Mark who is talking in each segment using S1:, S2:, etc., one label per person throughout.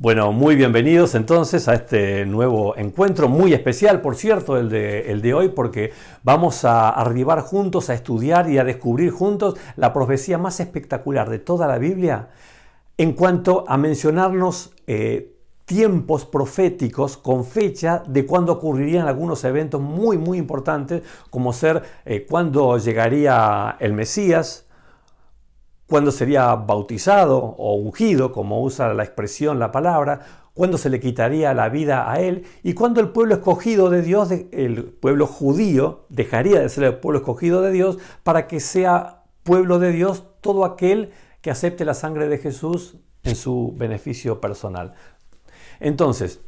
S1: Bueno, muy bienvenidos entonces a este nuevo encuentro, muy especial, por cierto, el de hoy, porque vamos a arribar juntos, a estudiar y a descubrir juntos la profecía más espectacular de toda la Biblia en cuanto a mencionarnos tiempos proféticos con fecha de cuándo ocurrirían algunos eventos muy importantes, como ser cuándo llegaría el Mesías, cuándo sería bautizado o ungido, como usa la expresión, la palabra, cuándo se le quitaría la vida a él y cuándo el pueblo escogido de Dios, el pueblo judío, dejaría de ser el pueblo escogido de Dios para que sea pueblo de Dios todo aquel que acepte la sangre de Jesús en su beneficio personal. Entonces,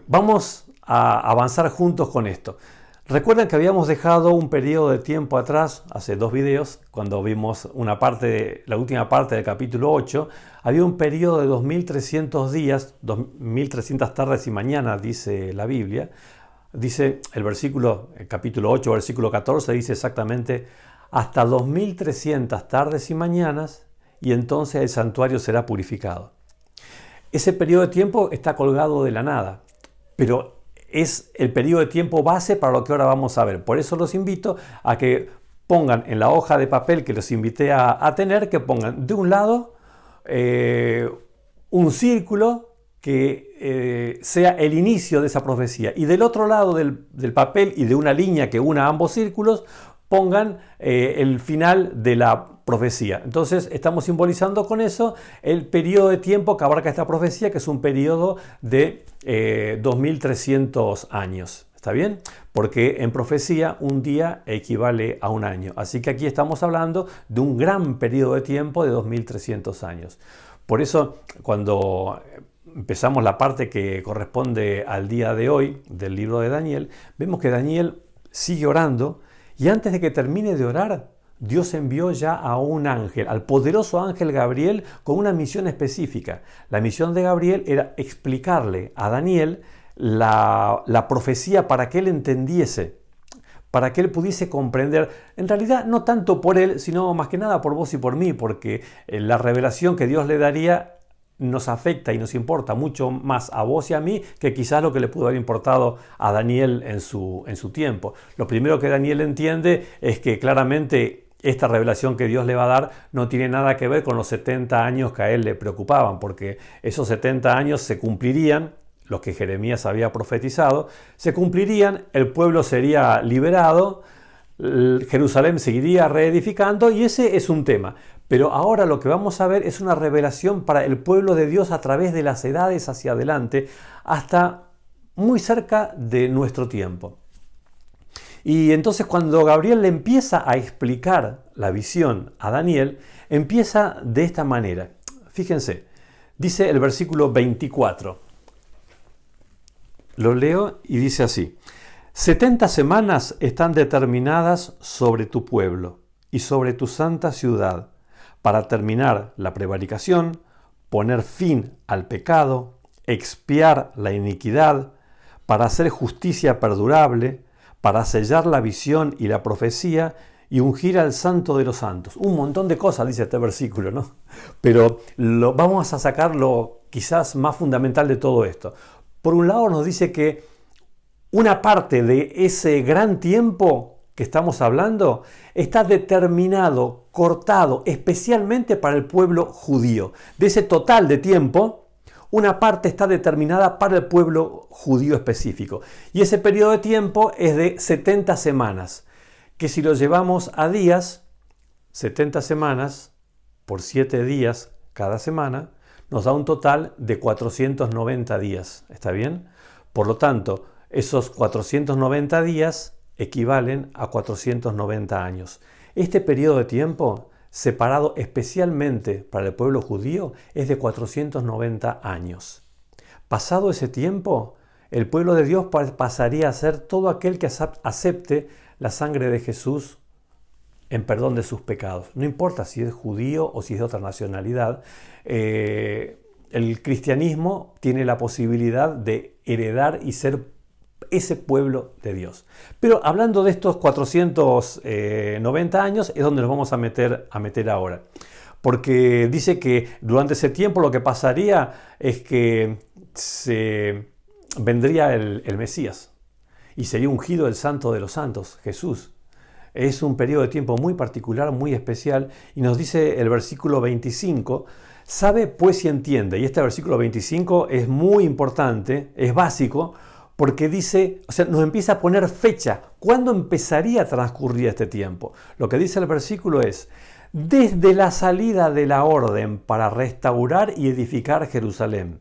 S1: vamos a avanzar juntos con esto. Recuerden que habíamos dejado un periodo de tiempo atrás, hace 2 videos, cuando vimos la última parte del capítulo 8, había un periodo de 2300 días, 2300 tardes y mañanas, dice la Biblia. Dice el capítulo 8, versículo 14, dice exactamente, hasta 2300 tardes y mañanas, y entonces el santuario será purificado. Ese periodo de tiempo está colgado de la nada, pero es el periodo de tiempo base para lo que ahora vamos a ver. Por eso los invito a que pongan en la hoja de papel que los invité a tener, que pongan de un lado un círculo que sea el inicio de esa profecía, y del otro lado del papel y de una línea que una ambos círculos, pongan el final de la profecía. Entonces estamos simbolizando con eso el periodo de tiempo que abarca esta profecía, que es un periodo de 2300 años. ¿Está bien? Porque en profecía un día equivale a un año. Así que aquí estamos hablando de un gran periodo de tiempo de 2300 años. Por eso, cuando empezamos la parte que corresponde al día de hoy del libro de Daniel, vemos que Daniel sigue orando, y antes de que termine de orar, Dios envió ya a un ángel, al poderoso ángel Gabriel, con una misión específica. La misión de Gabriel era explicarle a Daniel la profecía para que él entendiese, para que él pudiese comprender, en realidad no tanto por él, sino más que nada por vos y por mí, porque la revelación que Dios le daría nos afecta y nos importa mucho más a vos y a mí que quizás lo que le pudo haber importado a Daniel en su tiempo. Lo primero que Daniel entiende es que claramente esta revelación que Dios le va a dar no tiene nada que ver con los 70 años que a él le preocupaban, porque esos 70 años se cumplirían, los que Jeremías había profetizado, se cumplirían, el pueblo sería liberado, Jerusalén seguiría reedificando, y ese es un tema. Pero ahora lo que vamos a ver es una revelación para el pueblo de Dios a través de las edades hacia adelante, hasta muy cerca de nuestro tiempo. Y entonces cuando Gabriel le empieza a explicar la visión a Daniel, empieza de esta manera. Fíjense, dice el versículo 24. Lo leo y dice así: 70 semanas están determinadas sobre tu pueblo y sobre tu santa ciudad, para terminar la prevaricación, poner fin al pecado, expiar la iniquidad, para hacer justicia perdurable, para sellar la visión y la profecía y ungir al santo de los santos. Un montón de cosas dice este versículo, ¿no? Pero vamos a sacar lo quizás más fundamental de todo esto. Por un lado nos dice que una parte de ese gran tiempo que estamos hablando está determinado, cortado especialmente para el pueblo judío. De ese total de tiempo, una parte está determinada para el pueblo judío específico. Y ese periodo de tiempo es de 70 semanas, que si lo llevamos a días, 70 semanas por 7 días cada semana, nos da un total de 490 días. ¿Está bien? Por lo tanto, esos 490 días equivalen a 490 años. Este periodo de tiempo, separado especialmente para el pueblo judío, es de 490 años. Pasado ese tiempo, el pueblo de Dios pasaría a ser todo aquel que acepte la sangre de Jesús en perdón de sus pecados. No importa si es judío o si es de otra nacionalidad, el cristianismo tiene la posibilidad de heredar y ser ese pueblo de Dios. Pero hablando de estos 490 años es donde nos vamos a meter ahora. porque dice que durante ese tiempo lo que pasaría es que vendría el Mesías y sería ungido el Santo de los Santos, Jesús. Es un periodo de tiempo muy particular, muy especial, y nos dice el versículo 25, sabe pues y entiende. Y este versículo 25 es muy importante, es básico, porque dice, o sea, nos empieza a poner fecha. ¿Cuándo empezaría a transcurrir este tiempo? Lo que dice el versículo es, desde la salida de la orden para restaurar y edificar Jerusalén,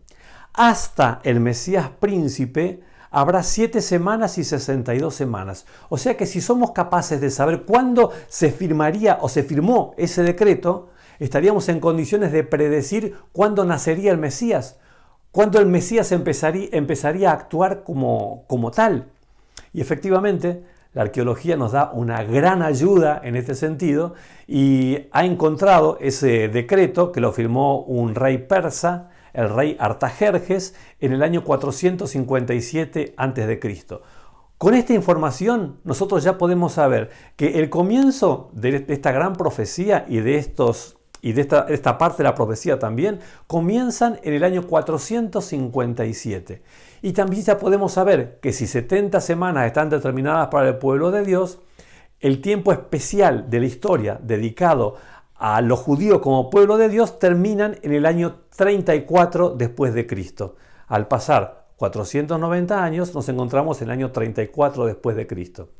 S1: hasta el Mesías príncipe, habrá 7 semanas y 62 semanas. O sea que si somos capaces de saber cuándo se firmaría o se firmó ese decreto, estaríamos en condiciones de predecir cuándo nacería el Mesías, cuándo el Mesías empezaría a actuar como tal. Y efectivamente, la arqueología nos da una gran ayuda en este sentido y ha encontrado ese decreto que lo firmó un rey persa, el rey Artajerjes, en el año 457 a.C. Con esta información nosotros ya podemos saber que el comienzo de esta gran profecía y de esta parte de la profecía también comienzan en el año 457. Y también ya podemos saber que si 70 semanas están determinadas para el pueblo de Dios, el tiempo especial de la historia dedicado a los judíos como pueblo de Dios terminan en el año 34 después de Cristo. Al pasar 490 años nos encontramos en el año 34 después de Cristo.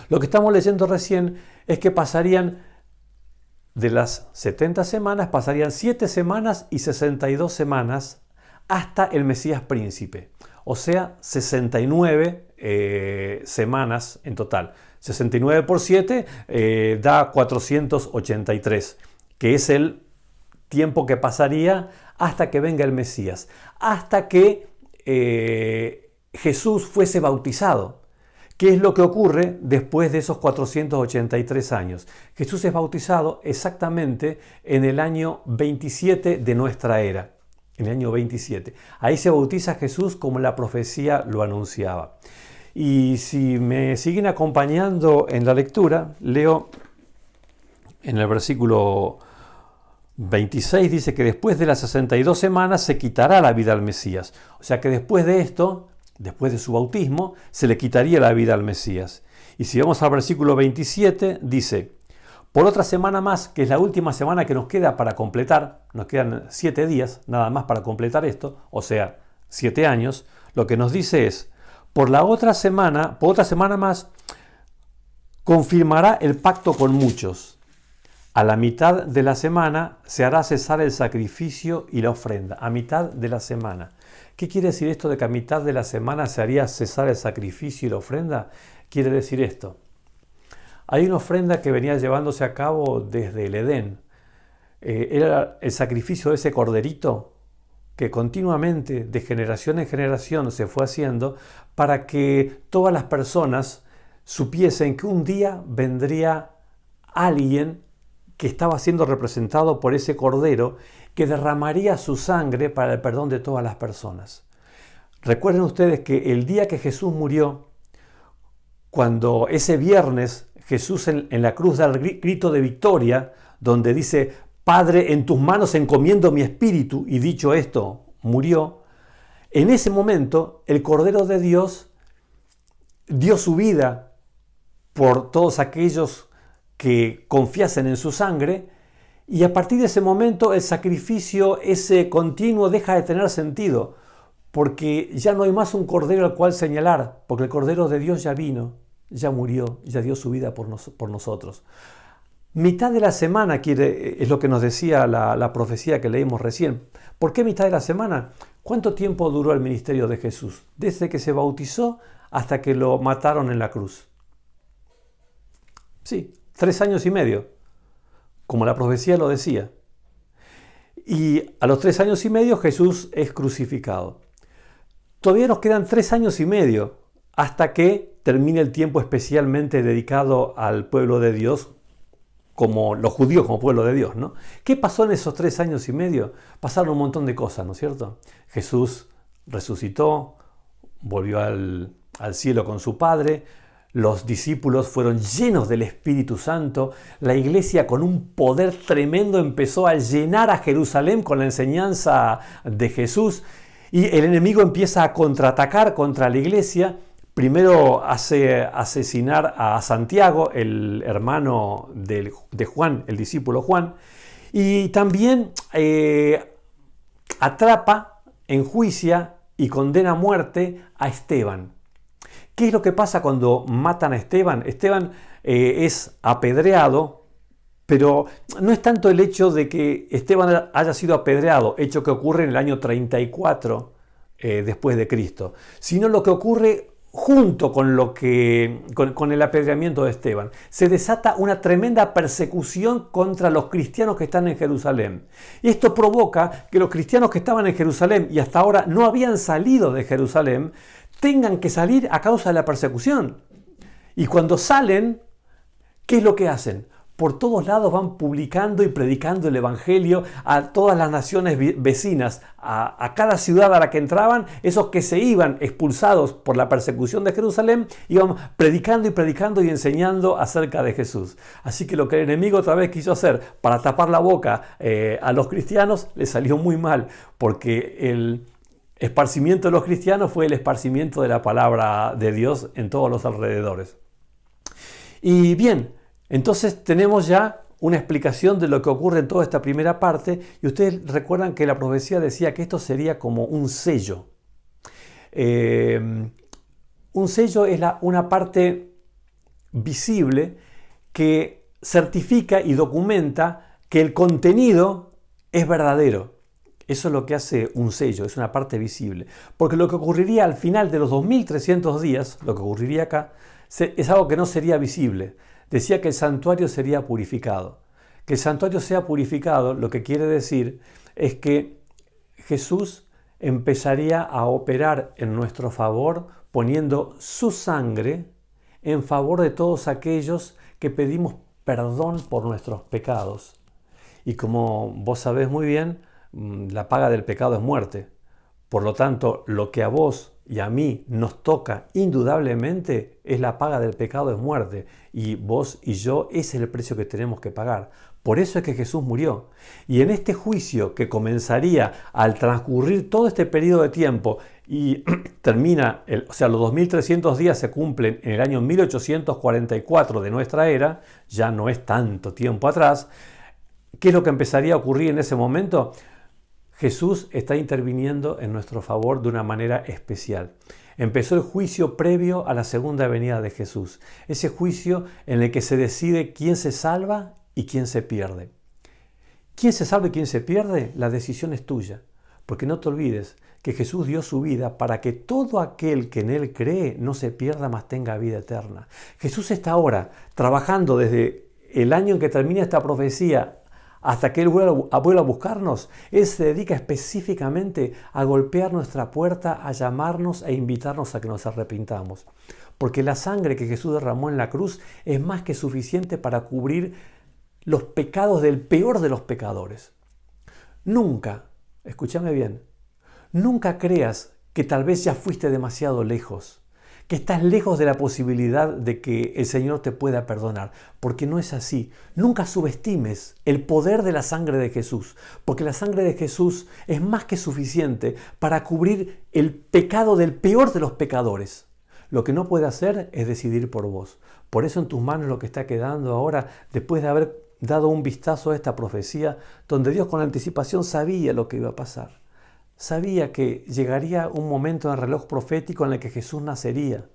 S1: Lo que estamos leyendo recién es que pasarían de las 70 semanas, pasarían 7 semanas y 62 semanas hasta el Mesías príncipe. O sea, 69 semanas en total. 69 por 7 da 483, que es el tiempo que pasaría hasta que venga el Mesías, hasta que Jesús fuese bautizado. ¿Qué es lo que ocurre después de esos 483 años? Jesús es bautizado exactamente en el año 27 de nuestra era, en el año 27. Ahí se bautiza Jesús como la profecía lo anunciaba. Y si me siguen acompañando en la lectura, leo en el versículo 26, dice que después de las 62 semanas se quitará la vida al Mesías. O sea que después de esto, después de su bautismo, se le quitaría la vida al Mesías. Y si vamos al versículo 27, dice, por otra semana más, que es la última semana que nos queda para completar, nos quedan 7 días nada más para completar esto, o sea, 7 años, lo que nos dice es, por otra semana más, confirmará el pacto con muchos. A la mitad de la semana se hará cesar el sacrificio y la ofrenda. A mitad de la semana. ¿Qué quiere decir esto de que a mitad de la semana se haría cesar el sacrificio y la ofrenda? Quiere decir esto. Hay una ofrenda que venía llevándose a cabo desde el Edén. Era el sacrificio de ese corderito que continuamente, de generación en generación, se fue haciendo para que todas las personas supiesen que un día vendría alguien que estaba siendo representado por ese cordero que derramaría su sangre para el perdón de todas las personas. Recuerden ustedes que el día que Jesús murió, cuando ese viernes Jesús en la cruz da el grito de victoria, donde dice, Padre, en tus manos encomiendo mi espíritu, y dicho esto, murió, en ese momento el Cordero de Dios dio su vida por todos aquellos que confiasen en su sangre, y a partir de ese momento el sacrificio ese continuo deja de tener sentido, porque ya no hay más un cordero al cual señalar, porque el Cordero de Dios ya vino, ya murió, ya dio su vida por nosotros. Mitad de la semana es lo que nos decía la profecía que leímos recién. ¿Por qué mitad de la semana? ¿Cuánto tiempo duró el ministerio de Jesús? Desde que se bautizó hasta que lo mataron en la cruz. Sí, 3 años y medio, como la profecía lo decía. Y a los 3 años y medio Jesús es crucificado. Todavía nos quedan 3 años y medio hasta que termine el tiempo especialmente dedicado al pueblo de Dios, como los judíos como pueblo de Dios, ¿no? ¿Qué pasó en esos 3 años y medio? Pasaron un montón de cosas, ¿no es cierto? Jesús resucitó, volvió al cielo con su Padre, los discípulos fueron llenos del Espíritu Santo, la iglesia con un poder tremendo empezó a llenar a Jerusalén con la enseñanza de Jesús y el enemigo empieza a contraatacar contra la iglesia. Primero hace asesinar a Santiago, el hermano de Juan, el discípulo Juan, y también atrapa, enjuicia y condena a muerte a Esteban. ¿Qué es lo que pasa cuando matan a Esteban? Esteban es apedreado, pero no es tanto el hecho de que Esteban haya sido apedreado, hecho que ocurre en el año 34 después de Cristo, sino lo que ocurre junto con el apedreamiento de Esteban. Se desata una tremenda persecución contra los cristianos que están en Jerusalén. Y esto provoca que los cristianos que estaban en Jerusalén y hasta ahora no habían salido de Jerusalén, tengan que salir a causa de la persecución. Y cuando salen, ¿qué es lo que hacen? Por todos lados van publicando y predicando el Evangelio a todas las naciones vecinas, a cada ciudad a la que entraban. Esos que se iban expulsados por la persecución de Jerusalén, iban predicando y enseñando acerca de Jesús. Así que lo que el enemigo otra vez quiso hacer para tapar la boca a los cristianos, le salió muy mal, porque el esparcimiento de los cristianos fue el esparcimiento de la palabra de Dios en todos los alrededores. Y bien, entonces tenemos ya una explicación de lo que ocurre en toda esta primera parte, y ustedes recuerdan que la profecía decía que esto sería como un sello. Un sello es una parte visible que certifica y documenta que el contenido es verdadero. Eso es lo que hace un sello, es una parte visible. Porque lo que ocurriría al final de los 2300 días, lo que ocurriría acá, es algo que no sería visible. Decía que el santuario sería purificado. Que el santuario sea purificado, lo que quiere decir es que Jesús empezaría a operar en nuestro favor poniendo su sangre en favor de todos aquellos que pedimos perdón por nuestros pecados. Y como vos sabés muy bien, la paga del pecado es muerte. Por lo tanto, lo que a vos y a mí nos toca indudablemente es la paga del pecado, es muerte. Y vos y yo, ese es el precio que tenemos que pagar. Por eso es que Jesús murió. Y en este juicio que comenzaría al transcurrir todo este periodo de tiempo y termina, los 2300 días se cumplen en el año 1844 de nuestra era, ya no es tanto tiempo atrás. ¿Qué es lo que empezaría a ocurrir en ese momento? Jesús está interviniendo en nuestro favor de una manera especial. Empezó el juicio previo a la segunda venida de Jesús. Ese juicio en el que se decide quién se salva y quién se pierde. ¿Quién se salva y quién se pierde? La decisión es tuya. Porque no te olvides que Jesús dio su vida para que todo aquel que en Él cree no se pierda, mas tenga vida eterna. Jesús está ahora trabajando desde el año en que termina esta profecía hasta que Él vuelva a buscarnos. Él se dedica específicamente a golpear nuestra puerta, a llamarnos e invitarnos a que nos arrepintamos. Porque la sangre que Jesús derramó en la cruz es más que suficiente para cubrir los pecados del peor de los pecadores. Nunca, escúchame bien, nunca creas que tal vez ya fuiste demasiado lejos, que estás lejos de la posibilidad de que el Señor te pueda perdonar, porque no es así. Nunca subestimes el poder de la sangre de Jesús, porque la sangre de Jesús es más que suficiente para cubrir el pecado del peor de los pecadores. Lo que no puede hacer es decidir por vos. Por eso en tus manos lo que está quedando ahora, después de haber dado un vistazo a esta profecía, donde Dios con anticipación sabía lo que iba a pasar. Sabía que llegaría un momento en el reloj profético en el que Jesús nacería,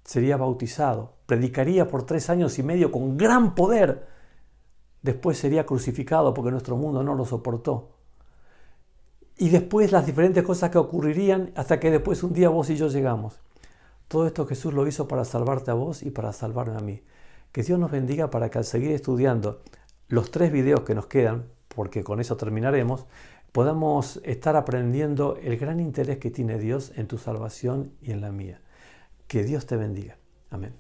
S1: sería bautizado, predicaría por 3 años y medio con gran poder, después sería crucificado porque nuestro mundo no lo soportó. Y después las diferentes cosas que ocurrirían hasta que después un día vos y yo llegamos. Todo esto Jesús lo hizo para salvarte a vos y para salvarme a mí. Que Dios nos bendiga para que al seguir estudiando los 3 videos que nos quedan, porque con eso terminaremos, podamos estar aprendiendo el gran interés que tiene Dios en tu salvación y en la mía. Que Dios te bendiga. Amén.